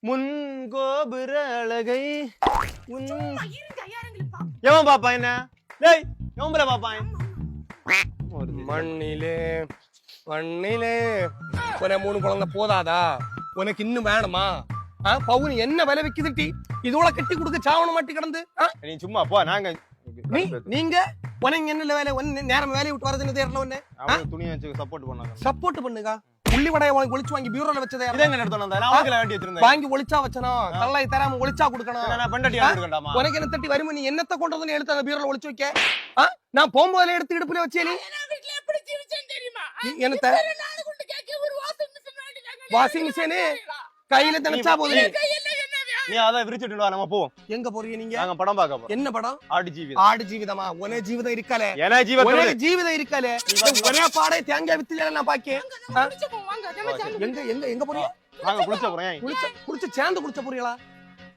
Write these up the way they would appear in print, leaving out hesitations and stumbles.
முன்கோபுர அழகை எவன் பாப்பா என்ன டேய் எவன்பல பாப்பான் மண்ணிலே மண்ணிலே ஒரு 3 குழந்தை போதாதா உனக்கு இன்னும் வேணுமா பவுன் என்ன விலை விக்குதுட்டி இதோட கட்டி கொடுக்க சாவண மாட்டி கிடந்து நீ சும்மா போ நாங்க நீங்க உனக்கு என்ன வேலை நேரம் வேலையை விட்டு வரதுன்னு தெரியல ஒண்ணு துணியை வச்சு சப்போர்ட் பண்ணாங்க சப்போர்ட் பண்ணுங்க உள்ளி வடைய ஒளிச்சு வாங்கி பியூரோல வச்சதே இதங்க எடுத்து வந்தா நான் வாங்கல வேண்டி வச்சிருந்தேன் வாங்கி ஒளிச்சா வச்சணும் தள்ளை தராம ஒளிச்சா கொடுக்கணும் நான் பெண்டட்டியா கொடுக்கண்டாமா உனக்கு என்ன தட்டி வருமா நீ என்னத்த கொண்டு வந்து எடுத்து அந்த பியூரோல ஒளிச்சு வைக்க நான் போகும்போது எடுத்து இடுப்புல வச்சே நீ என்னத்த வாஷிங் மிஷின் கையில தனச்சா போகுது நீ அத விரிச்சிட்டு வா நம்ம போவோம் எங்க போறீங்க நீங்க நாங்க படம் பார்க்க போறோம் என்ன படம் ஆடு ஜீவிதமா ஒரே ஜீவிதம் இருக்கல ஏனா ஜீவிதம் இருக்கல ஒரே பாடை தேங்காய் வித்துல நான் பாக்கேன் எங்க எங்க எங்க போறீங்க நாங்க குளிச்ச போறேன் குளிச்சு சேர்ந்து குளிச்ச போறீங்களா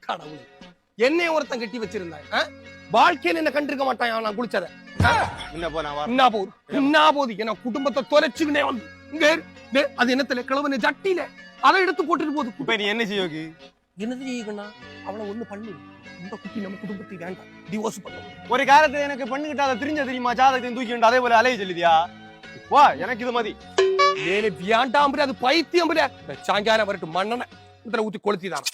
கடவுளே என்னைய ஒருத்தன் கட்டி வச்சிருந்தாங்க வாழ்க்கையில என்ன கண்டிருக்க மாட்டான் நான் குளிச்சத என்ன போது என்ன குடும்பத்தை தொலைச்சுக்கினே வந்து இங்க அது என்னத்துல கிழவன ஜட்டியில அதை எடுத்து போட்டுட்டு போகுது இப்ப நீ என்ன செய்யோகி என்னது செய்யணும்னா அவளை ஒண்ணு பண்ணு இந்த குட்டி நம்ம குடும்பத்தை வேண்டாம் டிவோர்ஸ் பண்ணும் ஒரு காலத்துல எனக்கு பண்ணிக்கிட்டு அதை தெரிஞ்ச தெரியுமா ஜாதகத்தையும் தூக்கி அதே போல அலைய சொல்லிதியா வா எனக்கு இது மாதிரி வேண்டாம் அது பைத்தியம் சாயங்காலம் வரட்டும் மண்ணனை இதுல ஊத்தி கொளுத்திதான்